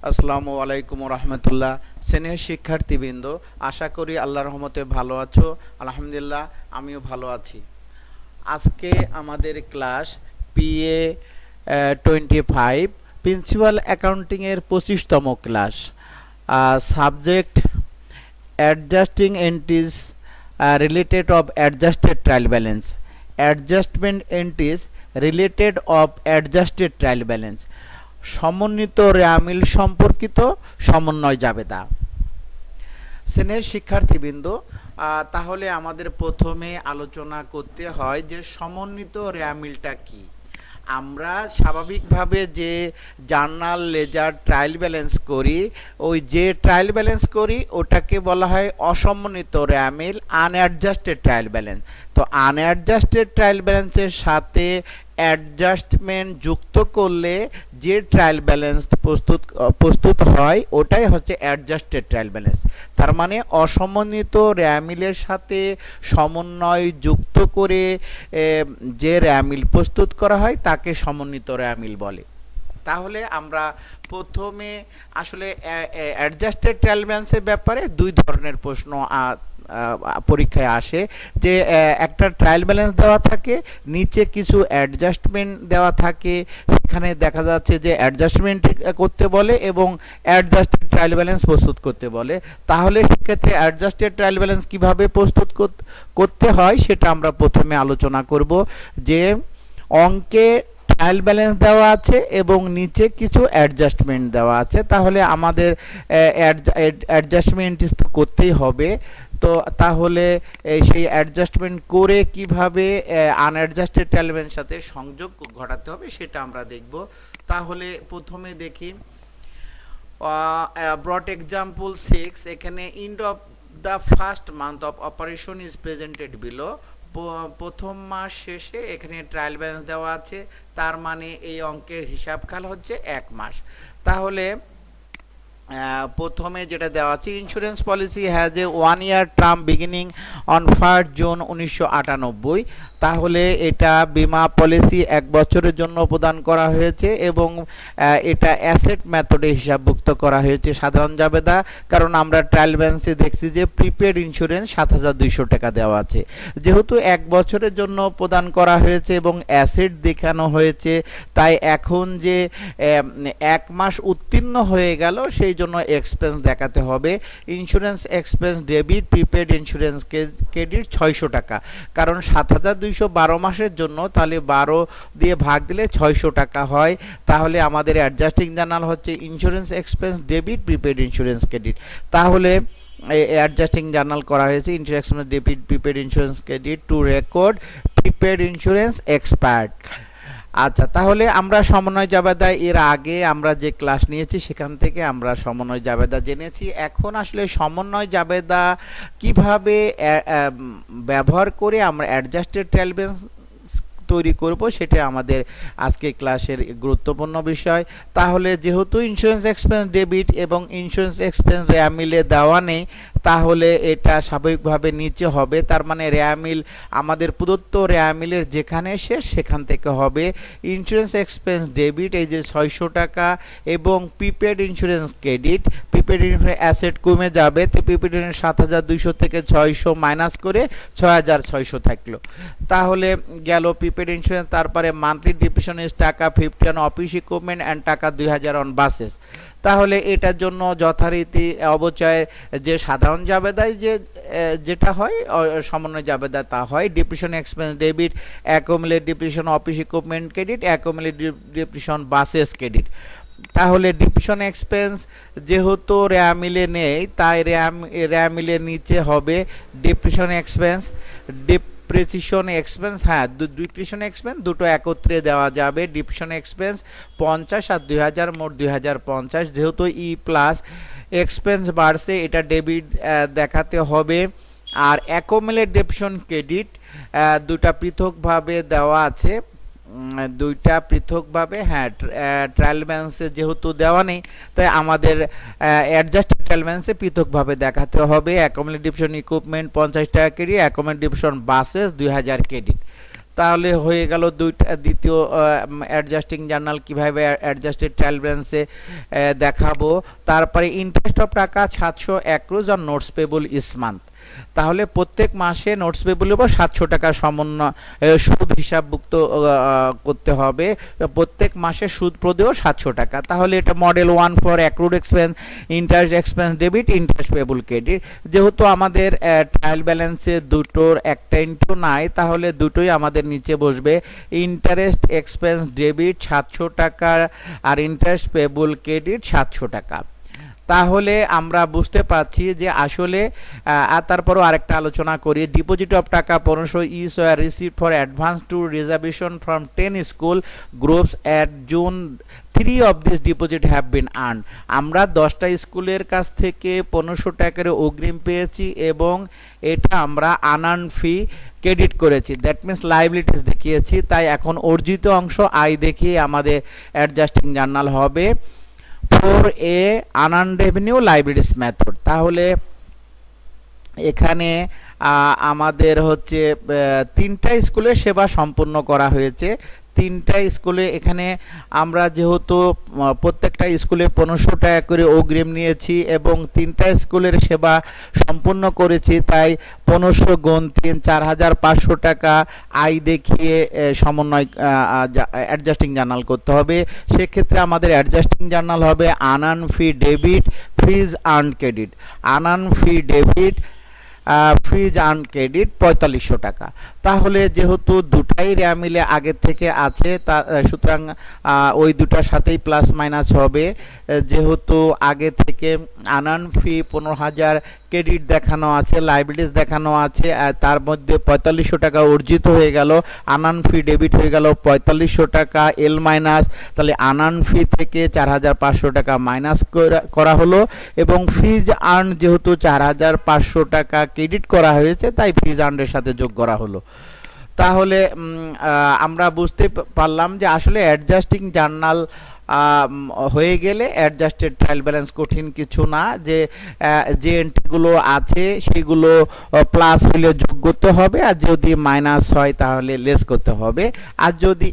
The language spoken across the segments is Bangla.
আসসালামু আলাইকুম রহমতুল্লাহ। স্নেহ শিক্ষার্থীবৃন্দ, আশা করি আল্লাহর রহমতে ভালো আছো। আলহামদুলিল্লাহ, আমিও ভালো আছি। আজকে আমাদের ক্লাস পিএ 25 প্রিন্সিপাল অ্যাকাউন্টিংয়ের 25তম ক্লাস। Subject adjusting entries related of adjusted trial balance, adjustment entries related of adjusted trial balance, সমন্বিত রেয়ামিল সম্পর্কিত সমন্বয় জাবেদা। শ্রেণীর শিক্ষার্থীবৃন্দ, তাহলে আমাদের প্রথমে আলোচনা করতে হয় যে সমন্বিত রেয়ামিলটা কি। আমরা স্বাভাবিকভাবে যে জার্নাল লেজার ট্রায়াল ব্যালেন্স করি, ওই যে ট্রায়াল ব্যালেন্স করি ওটাকে বলা হয় অসমন্বিত রেয়ামিল, আনঅ্যাডজাস্টেড ট্রায়াল ব্যালেন্স। তো আনঅ্যাডজাস্টেড ট্রায়াল ব্যালেন্সের সাথে অ্যাডজাস্টমেন্ট যুক্ত করলে যে ট্রায়াল ব্যালেন্স প্রস্তুত হয় ওটাই হচ্ছে অ্যাডজাস্টেড ট্রায়াল ব্যালেন্স। তার মানে অসমন্বিত রেয়ামিলের সাথে সমন্বয় যুক্ত করে যে রেয়ামিল প্রস্তুত করা হয় তাকে সমন্বিত রেয়ামিল বলে। তাহলে আমরা প্রথমে আসলে অ্যাডজাস্টেড ট্রায়াল ব্যালেন্সের ব্যাপারে দুই ধরনের প্রশ্ন পরীক্ষায় আসে, যে একটা ট্রায়াল ব্যালেন্স দেওয়া থাকে, নিচে কিছু অ্যাডজাস্টমেন্ট দেওয়া থাকে, সেখানে দেখা যাচ্ছে যে অ্যাডজাস্টমেন্ট করতে বলে এবং অ্যাডজাস্টেড ট্রায়াল ব্যালেন্স প্রস্তুত করতে বলে। তাহলে সেক্ষেত্রে অ্যাডজাস্টেড ট্রায়াল ব্যালেন্স কীভাবে প্রস্তুত করতে হয় সেটা আমরা প্রথমে আলোচনা করব। যে অঙ্কে ট্রায়াল ব্যালেন্স দেওয়া আছে এবং নিচে কিছু অ্যাডজাস্টমেন্ট দেওয়া আছে, তাহলে আমাদের অ্যাডজাস্টমেন্ট তো করতেই হবে। তো তাহলে সেই অ্যাডজাস্টমেন্ট করে কিভাবে আনঅ্যাডজাস্টেড ট্রায়াল ব্যালেন্সের সাথে সংযোগ ঘটাতে হবে সেটা আমরা দেখব। তাহলে প্রথমে দেখি ব্রড এক্সাম্পল 6, এখানে end of the first month of operation is presented below. প্রথম মাস শেষে এখানে ট্রায়াল ব্যালেন্স দেওয়া আছে, তার মানে এই অঙ্কের হিসাবকাল হচ্ছে 1 মাস। তাহলে প্রথমে যেটা দেওয়া আছে, insurance policy has a 1 year term beginning on 1 June 1998। তাহলে এটা বিমা পলিসি 1 বছরের জন্য প্রদান করা হয়েছে এবং এটা অ্যাসেট মেথডে হিসাবভুক্ত করা হয়েছে সাধারণ জাবেদা। কারণ আমরা ট্রায়াল ব্যালেন্সে দেখছি যে প্রিপেড ইন্স্যুরেন্স 7,200 টাকা দেওয়া আছে। যেহেতু 1 বছরের জন্য প্রদান করা হয়েছে এবং অ্যাসেট দেখানো হয়েছে, তাই এখন যে 1 মাস উত্তীর্ণ হয়ে গেল সেই জন্য এক্সপেন্স দেখাতে হবে। Insurance expense debit, prepaid insurance credit 600 টাকা। কারণ 7,200 12 মাসের জন্য, তাহলে 12 দিয়ে ভাগ দিলে 600 টাকা হয়। তাহলে আমাদের অ্যাডজাস্টিং জার্নাল হচ্ছে insurance expense debit, prepaid insurance credit. তাহলে অ্যাডজাস্টিং জার্নাল করা হয়েছে insurance debit, prepaid insurance credit to record prepaid insurance expired. আচ্ছা, তাহলে আমরা সমন্বয় জাবেদা এর আগে আমরা যে ক্লাস নিয়েছি সেখান থেকে আমরা সমন্বয় জাবেদা জেনেছি। এখন আসলে সমন্বয় জাবেদা কিভাবে ব্যবহার করে আমরা অ্যাডজাস্টেড ট্রায়াল ব্যালেন্স তৈরি করব সেটা আমাদের আজকে ক্লাসের গুরুত্বপূর্ণ বিষয়। তাহলে যেহেতু ইন্স্যুরেন্স এক্সপেন্স ডেবিট এবং ইন্স্যুরেন্স এক্সপেন্স রেয়ামিলে দেওয়া নেই, তাহলে এটা স্বাভাবিকভাবে নিচে হবে। তার মানে রেয়ামিল আমাদের প্রদত্ত রেয়ামিলের যেখানে শেষ সেখান থেকে হবে। ইন্স্যুরেন্স এক্সপেন্স ডেবিট এই যে 600 টাকা এবং prepaid insurance credit, prepaid insurance asset কমে যাবে, তো প্রিপেড ইন্স্যুরেন্স 7,200 থেকে 600 মাইনাস করে 6,600 থাকলো। তাহলে গেল প্রিপেড ইন্স্যুরেন্স। তারপরে মান্থলি ডিপ্রিসিয়েশন ইজ টাকা 50 অন অফিস ইকুইপমেন্ট অ্যান্ড টাকা 2,000 অন বাসেস। তাহলে এটার জন্য যথারীতি অবচয় যে সাধারণ জাবেদায় যেটা হয় সমন্বয় জাবেদা তা হয় depreciation expense debit, accumulate depreciation office equipment credit, accumulate depreciation buses credit. তাহলে ডিপ্রিসিয়েশন এক্সপেন্স যেহেতু রেয়ামিলে নেই, তাই রেয়ামিলের নিচে হবে ডিপ্রিসিয়েশন এক্সপেন্স, ডিপ্রিসিয়েশন এক্সপেন্স, হ্যাঁ ডিপ্রিসিয়েশন এক্সপেন্স দুটো একত্রে দেওয়া যাবে। ডিপ্রিসিয়েশন এক্সপেন্স 50 আর 2,000 মোট 2,050। যেহেতু ই প্লাস এক্সপেন্স বাড়ছে এটা ডেবিট দেখাতে হবে। আর অ্যাকুমুলেট ডিপ্রিসিয়েশন ক্রেডিট দুটা পৃথকভাবে দেওয়া আছে, দুইটা পৃথকভাবে, হ্যাঁ ট্রায়াল ব্যালেন্সে যেহেতু দেওয়া নেই তাই আমাদের অ্যাডজাস্টেড ট্রায়াল ব্যালেন্সে পৃথকভাবে দেখাতে হবে। অ্যাকুমুলেট ডিপ্রিসিয়েশন ইকুইপমেন্ট 50 টাকা ক্রেডিট, অ্যাকুমুলেট ডিপ্রিসিয়েশন বাসেস 2,000 ক্রেডিট। তাহলে হয়ে গেল দুইটা। দ্বিতীয় অ্যাডজাস্টিং জার্নাল কিভাবে অ্যাডজাস্টেড ট্রায়াল ব্যালেন্সে দেখাবো। তারপরে ইন্টারেস্ট অফ টাকা 700 accrues on notes payable is month. তাহলে প্রত্যেক মাসে নোটস পেবল উপর 700 টাকা সমন্বয় সুদ হিসাবভুক্ত করতে হবে। প্রত্যেক মাসে সুদ প্রদেয় 700 টাকা। তাহলে এটা model 1 for accrued expense, interest expense debit, interest payable credit. যেহেতু আমাদের ট্রায়াল ব্যালেন্সে দুটোর একটা ইনটু নাই, তাহলে দুটোই আমাদের নিচে বসবে। ইন্টারেস্ট এক্সপেন্স ডেবিট 700 টাকা আর ইন্টারেস্ট পেবল ক্রেডিট 700 টাকা। তাহলে আমরা বুঝতে পারছি যে আসলে আর তারপরও আরেকটা আলোচনা করি। ডিপোজিট অফ টাকা 1500 is were received for advance to reservation from 10 school groups at June 3 of this deposit have been earn. আমরা 10টা স্কুলের কাছ থেকে 1500 টাকার অগ্রিম পেয়েছি এবং এটা আমরা আনআর্ন ফি ক্রেডিট করেছি, দ্যাট মিনস লাইবিলিটিস দেখিয়েছি। তাই এখন অর্জিত অংশ আয় দেখিয়ে আমাদের অ্যাডজাস্টিং জার্নাল হবে for a unearned revenue liabilities method. তাহলে এখানে আমাদের হচ্ছে 3টা স্কুলে সেবা সম্পূর্ণ করা হয়েছে। 3টা স্কুলে এখানে আমরা যেহেতু প্রত্যেকটা স্কুলে 1500 টাকা করে অগ্রিম নিয়েছি এবং 3টা স্কুলের সেবা সম্পূর্ণ করেছি, তাই 1500 গুণ 3 4500 টাকা আয় দেখিয়ে সমন্বয় অ্যাডজাস্টিং জার্নাল করতে হবে। সেক্ষেত্রে আমাদের অ্যাডজাস্টিং জার্নাল হবে আনআর্ন ফি ডেবিট, ফিজ আর্ন ক্রেডিট। আনআর্ন ফি ডেবিট, ফিজ আর্ন ক্রেডিট 4500 টাকা। তাহলে যেহেতু দুটাই মিলে আগের থেকে আছে, তা সুতরাং ওই দুটার সাথেই প্লাস মাইনাস হবে। যেহেতু আগে থেকে আনআর্ন ফি 15000 ক্রেডিট দেখানো আছে, লাইবিলিটিস দেখানো আছে, তার মধ্যে 4500 টাকা অর্জিত হয়ে গেল, আনআর্ন ফি ডেবিট হয়ে গেল 4500 টাকা এল মাইনাস। তাহলে আনআর্ন ফি থেকে 4500 টাকা মাইনাস করা হলো এবং ফিজ আর্ন যেহেতু 4500 টাকা ক্রেডিট করা হয়েছে, তাই ফিজ আর্নের সাথে যোগ করা হলো। তাহলে আমরা বুঝতে পারলাম যে আসলে অ্যাডজাস্টিং জার্নাল হয়ে গেলে অ্যাডজাস্টেড ট্রায়াল ব্যালেন্স কঠিন কিছু না। যে এন্ট্রিগুলো আছে সেগুলো প্লাস হলে যোগ করতে হবে, আর যদি মাইনাস হয় তাহলে লেস করতে হবে। আর যদি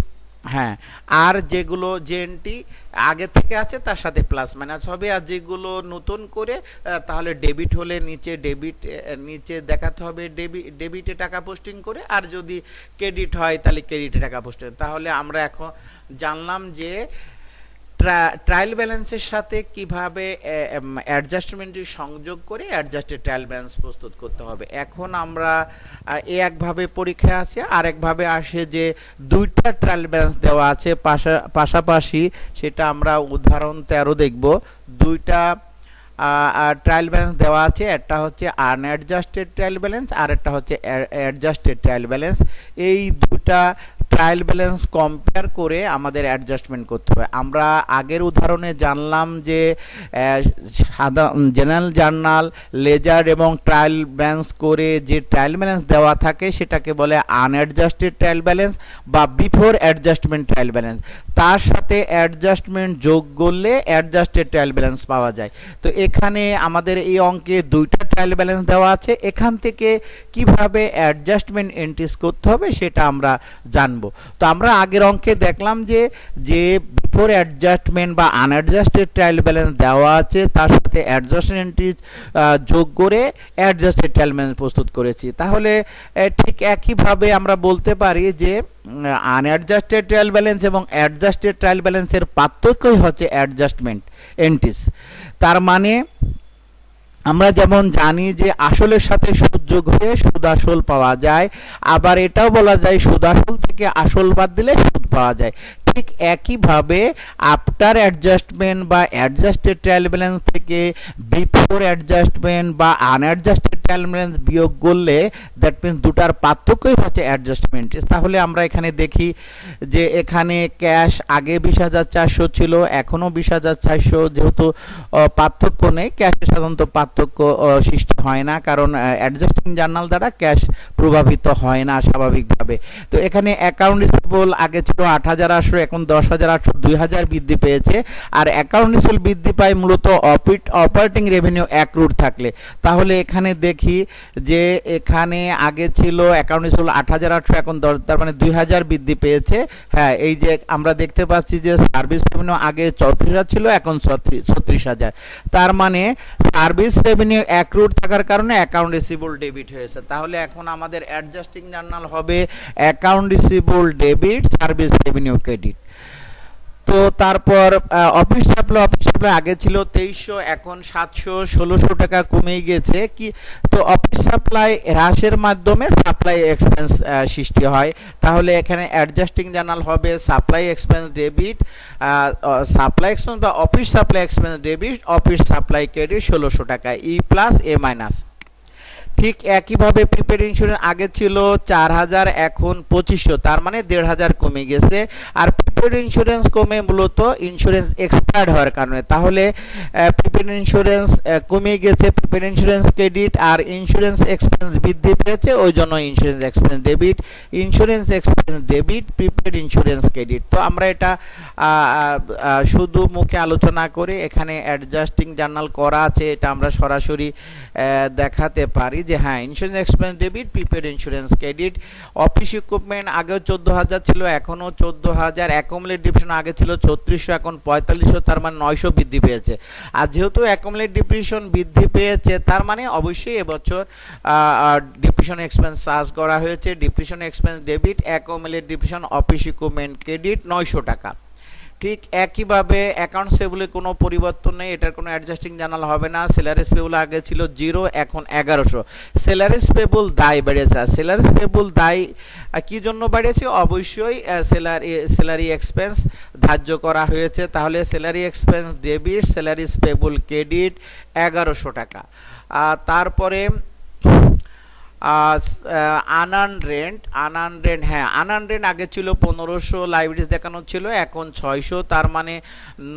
আর যেগুলো যে এন্ট্রি আগে থেকে আছে তার সাথে প্লাস মাইনাস হবে, আর যেগুলো নতুন করে তাহলে ডেবিট হলে নিচে দেখাতে হবে ডেবিটে টাকা পোস্টিং করে, আর যদি ক্রেডিট হয় তাহলে ক্রেডিটে টাকা পোস্টিং। তাহলে আমরা এখন জানলাম যে ট্রায়াল ব্যালেন্সের সাথে কিভাবে অ্যাডজাস্টমেন্টটি সংযোগ করে অ্যাডজাস্টেড ট্রায়াল ব্যালেন্স প্রস্তুত করতে হবে। এখন আমরা একভাবে পরীক্ষা আছে, আরেকভাবে আসে যে দুইটা ট্রায়াল ব্যালেন্স দেওয়া আছে পাশাপাশি, সেটা আমরা উদাহরণ 13 দেখব। দুইটা ট্রায়াল ব্যালেন্স দেওয়া আছে, একটা হচ্ছে আনঅ্যাডজাস্টেড ট্রায়াল ব্যালেন্স আর একটা হচ্ছে অ্যাডজাস্টেড ট্রায়াল ব্যালেন্স। এই দুটা ট্রায়াল ব্যালেন্স কম্পেয়ার করে আমাদের অ্যাডজাস্টমেন্ট করতে হবে। আমরা আগের উদাহরণে জানলাম যে সাধারণ জেনারেল জার্নাল, লেজার এবং ট্রায়াল ব্যালেন্স করে যে ট্রায়াল ব্যালেন্স দেওয়া থাকে সেটাকে বলে আনঅ্যাডজাস্টেড ট্রায়াল ব্যালেন্স বা বিফোর অ্যাডজাস্টমেন্ট ট্রায়াল ব্যালেন্স। তার সাথে অ্যাডজাস্টমেন্ট যোগ করলে অ্যাডজাস্টেড ট্রায়াল ব্যালেন্স পাওয়া যায়। তো এখানে আমাদের এই অঙ্কে দুইটা ট্রায়াল ব্যালেন্স দেওয়া আছে, এখান থেকে কিভাবে অ্যাডজাস্টমেন্ট এন্ট্রিজ করতে হবে সেটা আমরা জানব। তো আমরা আগের অঙ্কে দেখলাম যে বিফোর অ্যাডজাস্টমেন্ট বা আনঅ্যাডজাস্টেড ট্রায়াল ব্যালেন্স দেওয়া আছে, তার সাথে অ্যাডজাস্টমেন্ট এন্ট্রিজ যোগ করে অ্যাডজাস্টেড ট্রায়াল ব্যালেন্স প্রস্তুত করেছি। তাহলে ঠিক একইভাবে আমরা বলতে পারি যে আনঅ্যাডজাস্টেড ট্রায়াল ব্যালেন্স এবং অ্যাডজাস্টেড ট্রায়াল ব্যালেন্সের পার্থক্যই হচ্ছে অ্যাডজাস্টমেন্ট এন্ট্রিজ। তার মানে আমরা যেমন জানি যে আসলের সাথে সুদ যোগ হয়ে সুদ আসল পাওয়া যায়, আবার এটাও বলা যায় সুদ আসল থেকে আসল বাদ দিলে সুদ পাওয়া যায়। ঠিক একইভাবে আফটার অ্যাডজাস্টমেন্ট বা অ্যাডজাস্টেড ট্রায়াল ব্যালেন্স থেকে বিফোর অ্যাডজাস্টমেন্ট বা আনঅ্যাডজাস্টেড ট্রায়াল ব্যালেন্স বিয়োগ করলে দ্যাট মিনস দুটার পার্থক্যই হচ্ছে অ্যাডজাস্টমেন্ট। তাহলে আমরা এখানে দেখি যে এখানে ক্যাশ আগে 20,400 ছিল, এখনও 20,400, যেহেতু পার্থক্য নেই, ক্যাশে সাধারণত পার্থক্য সৃষ্টি হয় না, কারণ অ্যাডজাস্টিং জার্নাল দ্বারা ক্যাশ প্রভাবিত হয় না স্বাভাবিকভাবে। তো এখানে অ্যাকাউন্ট রিসিভেবল আগে ছিল 8,800, এখন 10,800, 2,000 বৃদ্ধি পেয়েছে। আর অ্যাকাউন্ট রিসিভেবল বৃদ্ধি পায় মূলত অপারেটিং রেভিনিউ অ্যাক্রুড থাকলে। তাহলে এখানে দেখি যে এখানে আগে ছিল অ্যাকাউন্ট রিসিভেবল 8,800, এখন 10, তার মানে 2,000 বৃদ্ধি পেয়েছে। হ্যাঁ, এই যে আমরা দেখতে পাচ্ছি যে সার্ভিস রেভিনিউ আগে 34,000 ছিল, এখন 36,000। তার মানে সার্ভিস রেভিনিউ অ্যাক্রুড থাকার কারণে অ্যাকাউন্ট রিসিভেবল ডেবিট হয়েছে। তাহলে এখন আমাদের অ্যাডজাস্টিং জার্নাল হবে account receivable debit, service revenue credit. তো তারপর অফিস সাপ্লাই আগে ছিল 2300, এখন 700-1600 টাকা কমে গেছে। কি তো অফিস সাপ্লাই হ্রাসের মাধ্যমে সাপ্লাই এক্সপেন্স সৃষ্টি হয়। তাহলে এখানে অ্যাডজাস্টিং জার্নাল হবে supply expense debit, supply expense বা office supply expense debit, office supply credit 1600 টাকা, ই প্লাস এ মাইনাস। ঠিক একইভাবে প্রিপেড ইন্স্যুরেন্স আগে ছিল 4,000, এখন 2500, তার মানে 1,500 কমে গেছে। আর প্রিপেড ইন্স্যুরেন্স কমে মূলত ইন্স্যুরেন্স এক্সপায়ার্ড হওয়ার কারণে। তাহলে প্রিপেড ইন্স্যুরেন্স কমে গেছে, প্রিপেড ইন্স্যুরেন্স ক্রেডিট, আর ইন্স্যুরেন্স এক্সপেন্স বৃদ্ধি পেয়েছে, ওই জন্য insurance expense debit, insurance expense debit, prepaid insurance credit. তো আমরা এটা শুধু মুখে আলোচনা করে এখানে অ্যাডজাস্টিং জার্নাল করা আছে, এটা আমরা সরাসরি দেখাতে পারি যে হ্যাঁ insurance expense debit, prepaid insurance credit. Office equipment আগেও 14,000 ছিল, এখনও 14,000। অ্যাকুমুলেট ডিপ্রিসিয়েশন আগে ছিল 3400, এখন 4500, তার মানে 900 বৃদ্ধি পেয়েছে। আর যেহেতু অ্যাকুমুলেট ডিপ্রিসিয়েশন বৃদ্ধি পেয়েছে, তার মানে অবশ্যই এবছর ডিপ্রিসিয়েশন এক্সপেন্স চার্জ করা হয়েছে। Depreciation expense debit, accumulate depreciation, office equipment credit 900 টাকা। ঠিক একইভাবে অ্যাকাউন্টস পেয়েবলে কোনো পরিবর্তন নেই, এটার কোনো অ্যাডজাস্টিং জার্নাল হবে না। সেলারিস পেয়েবল আগে ছিল 0, এখন 1100। সেলারিস পেয়েবল দায় বেড়েছে। সেলারিস পেয়েবল দায় কী জন্য বাড়িয়েছে? অবশ্যই স্যালারি এক্সপেন্স ধার্য করা হয়েছে। তাহলে salary expense debit, salaries payable credit 1100 টাকা। তারপরে আনআর্ন রেন্ট, হ্যাঁ আনআর্ন রেন্ট আগে ছিল 1500, লাইবিলিটিস দেখানো ছিল, এখন 600, তার মানে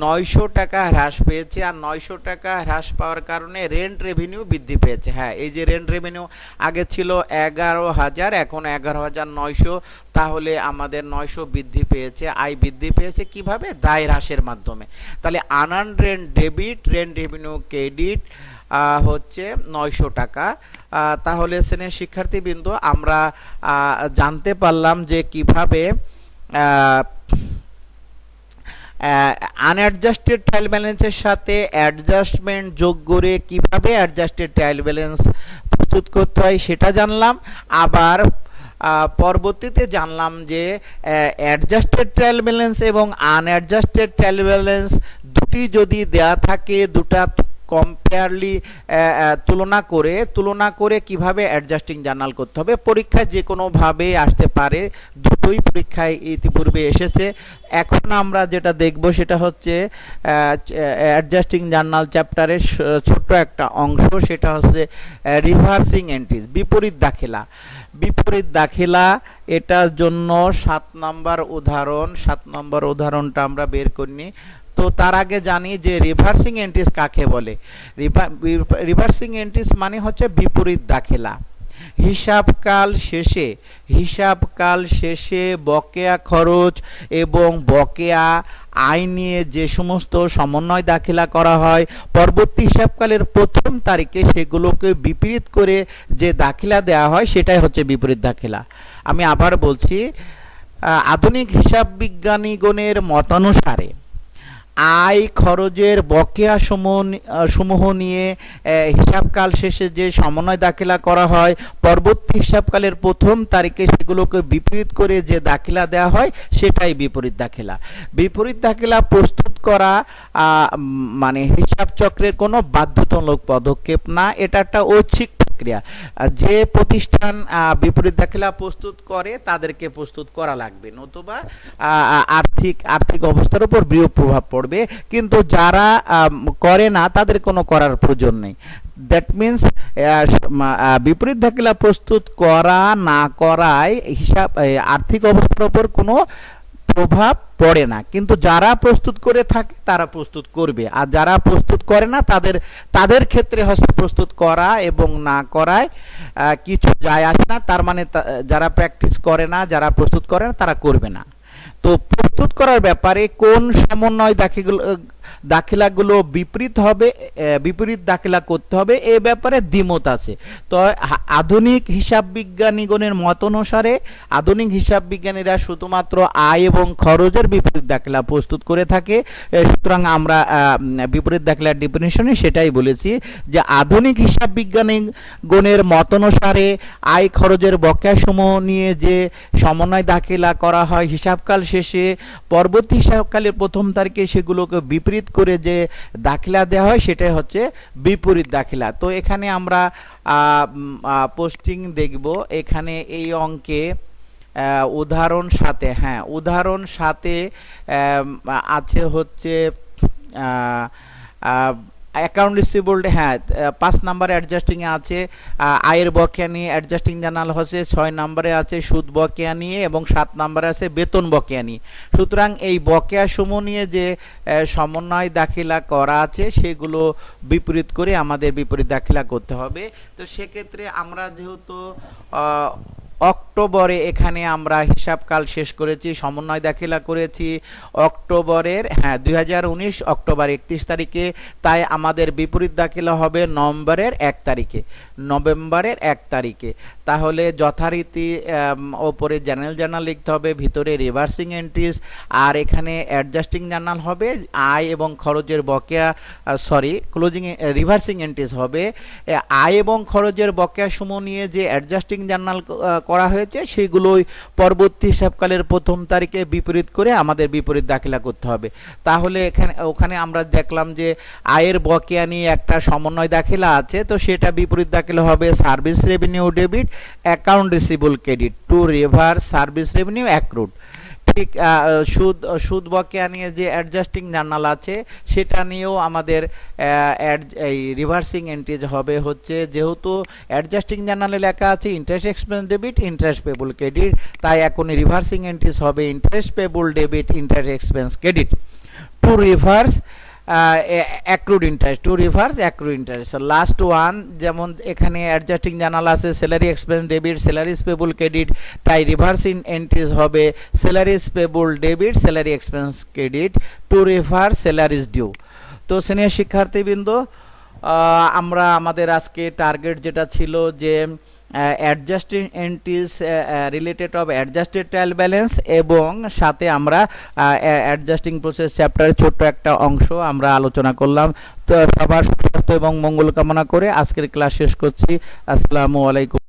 900 টাকা হ্রাস পেয়েছে। আর 900 টাকা হ্রাস পাওয়ার কারণে রেন্ট রেভিনিউ বৃদ্ধি পেয়েছে। হ্যাঁ, এই যে রেন্ট রেভিনিউ আগে ছিল 11,000, এখন 11,900, তাহলে আমাদের 900 বৃদ্ধি পেয়েছে। আয় বৃদ্ধি পেয়েছে কিভাবে? দায় হ্রাসের মাধ্যমে। তাহলে unearned rent debit, rent revenue credit হচ্ছে 900 টাকা। তাহলে শ্রেণীর শিক্ষার্থীবৃন্দ আমরা জানতে পারলাম যে কিভাবে আনঅ্যাডজাস্টেড ট্রায়াল ব্যালেন্সের সাথে অ্যাডজাস্টমেন্ট যোগ করে কিভাবে অ্যাডজাস্টেড ট্রায়াল ব্যালেন্স প্রস্তুত করতে হয় সেটা জানলাম। আবার পরবর্তীতে জানলাম যে অ্যাডজাস্টেড ট্রায়াল ব্যালেন্স এবং আনঅ্যাডজাস্টেড ট্রায়াল ব্যালেন্স দুটি যদি দেয়া থাকে, দুটা কম্পেয়ারলি তুলনা করে কিভাবে অ্যাডজাস্টিং জার্নাল করতে হবে। পরীক্ষায় যে কোনোভাবে আসতে পারে, দুটোই পরীক্ষায় ইতিপূর্বে এসেছে। এখন আমরা যেটা দেখব সেটা হচ্ছে অ্যাডজাস্টিং জার্নাল চ্যাপ্টারের ছোট্ট একটা অংশ, সেটা হচ্ছে রিভার্সিং এন্ট্রিজ, বিপরীত দাখিলা। এটার জন্য 7 নম্বর উদাহরণটা আমরা বের করিনি। তো তার আগে জানি যে রিভার্সিং এন্ট্রিজ কাকে বলে। রিভার্সিং এন্ট্রিজ মানে হচ্ছে বিপরীত দাখিলা। হিসাবকাল শেষে বকেয়া খরচ এবং বকেয়া আয় নিয়ে যে সমস্ত সমন্বয় দাখিলা করা হয়, পরবর্তী হিসাবকালের প্রথম তারিখে সেগুলোকে বিপরীত করে যে দাখিলা দেওয়া হয় সেটাই হচ্ছে বিপরীত দাখিলা। আমি আবার বলছি, আধুনিক হিসাব বিজ্ঞানীগণের মতানুসারে আয় খরচের বকেয়া সমূহ নিয়ে হিসাবকাল শেষে যে সমন্বয় দাখিলা করা হয়, পরবর্তী হিসাবকালের প্রথম তারিখে সেগুলোকে বিপরীত করে যে দাখিলা দেওয়া হয় সেটাই বিপরীত দাখিলা। বিপরীত দাখিলা প্রস্তুত করা মানে হিসাব চক্রের কোনো বাধ্যতামূলক পদক্ষেপ না, এটা একটা ঐচ্ছিক প্রক্রিয়া। যে প্রতিষ্ঠান বিপরীত দাখিলা প্রস্তুত করে তাদেরকে প্রস্তুত করা লাগবে, নতুবা আর্থিক অবস্থার উপর বিরূপ প্রভাব পড়বে। কিন্তু যারা করে না তাদের কোনো করার প্রয়োজন নেই। দ্যাট মিনস বিপরীত দাখিলা প্রস্তুত করা না করায় আর্থিক অবস্থার উপর কোনো প্রভাব পড়ে না, কিন্তু যারা প্রস্তুত করে থাকে তারা প্রস্তুত করবে। আর যারা প্রস্তুত করে না তাদের ক্ষেত্রে হচ্ছে প্রস্তুত করা এবং না করায় কিছু যায় আসে না। তার মানে যারা প্র্যাকটিস করে না, যারা প্রস্তুত করে না, তারা করবে না। তো প্রস্তুত করার ব্যাপারে কোন সমন্বয় দাখিলাগুলো বিপরীত দাখিলা করতে হবে, এ ব্যাপারে দ্বিমত আছে। তো আধুনিক হিসাব বিজ্ঞানীগণের মত অনুসারে আধুনিক হিসাব বিজ্ঞানীরা শুধুমাত্র আয় এবং খরচের বিপরীত দাখিলা প্রস্তুত করে থাকে। সুতরাং আমরা বিপরীত দাখিলার ডেফিনিশনে সেটাই বলেছি যে আধুনিক হিসাব বিজ্ঞানীগণের মত অনুসারে আয় খরচের বকেয়াসমূহ নিয়ে যে সমন্বয় দাখিলা করা হয় হিসাবকাল শেষে, পরবর্তী হিসাবকালের প্রথম তারিখে সেগুলোকে বিপরীত করে যে দাখিলা দেওয়া হয় সেটাই হচ্ছে বিপরীত দাখিলা। তো এখানে আমরা পোস্টিং দেখব। এখানে এই অঙ্কে উদাহরণ সাথে আছে হচ্ছে অ্যাকাউন্ট রিসিভেবল, 5 নম্বরে অ্যাডজাস্টিংয়ে আছে আয়ের বকেয়া নিয়ে অ্যাডজাস্টিং জার্নাল হচ্ছে, 6 নম্বরে আছে সুদ বকেয়া নিয়ে এবং 7 নম্বরে আছে বেতন বকেয়া নিয়ে। সুতরাং এই বকেয়া সমূহ নিয়ে যে সমন্বয় দাখিলা করা আছে সেগুলো বিপরীত করে আমাদের বিপরীত দাখিলা করতে হবে। তো সেক্ষেত্রে আমরা যেহেতু অক্টোবরে এখানে আমরা হিসাবকাল শেষ করেছি, সমন্বয় দাখিলা করেছি অক্টোবরের 2019 অক্টোবর 31 তারিখে, তাই আমাদের বিপরীত দাখিলা হবে নভেম্বরের 1 তারিখে। তাহলে যথারীতি ওপরে জেনারেল জার্নাল লিখতে হবে, ভিতরে রিভার্সিং এন্ট্রিজ, আর এখানে অ্যাডজাস্টিং জার্নাল হবে আয় এবং খরচের বকেয়া রিভার্সিং এন্ট্রিজ হবে। আয় এবং খরচের বকেয়া সমূহ নিয়ে যে অ্যাডজাস্টিং জার্নাল করা হয়েছে সেগুলোই পরবর্তী হিসাবকালের প্রথম তারিখে বিপরীত করে আমাদের বিপরীত দাখিলা করতে হবে। তাহলে ওখানে আমরা দেখলাম যে আয়ের বকেয়া নিয়ে একটা সমন্বয় দাখিলা আছে, তো সেটা বিপরীত দাখিলা হবে service revenue debit account receivable credit to reverse service revenue accrued. ঠিক সুদ বকেয়া নিয়ে যে অ্যাডজাস্টিং জার্নাল আছে সেটা নিয়েও আমাদের এই রিভার্সিং এন্ট্রিজ হবে হচ্ছে, যেহেতু অ্যাডজাস্টিং জার্নালে লেখা আছে interest expense debit interest payable credit, তাই এখন রিভার্সিং এন্ট্রিজ হবে interest payable debit interest expense credit to reverse accrued interest. Last one যেমন এখানে অ্যাডজাস্টিং জার্নাল আছে salary expense debit salaries payable credit, তাই রিভার্সিং এন্ট্রিজ হবে salaries payable debit salary expense credit to reverse salaries due. তো সিনিয়র শিক্ষার্থীবৃন্দ, আমরা আমাদের আজকে টার্গেট যেটা ছিল যে adjusting entries related of adjusted trial balance এবং সাথে আমরা অ্যাডজাস্টিং প্রসেস চ্যাপ্টারের ছোট্ট একটা অংশ আমরা আলোচনা করলাম। তো সবার সুস্বাস্থ্য এবং মঙ্গল কামনা করে আজকের ক্লাস শেষ করছি। আসসালামু আলাইকুম।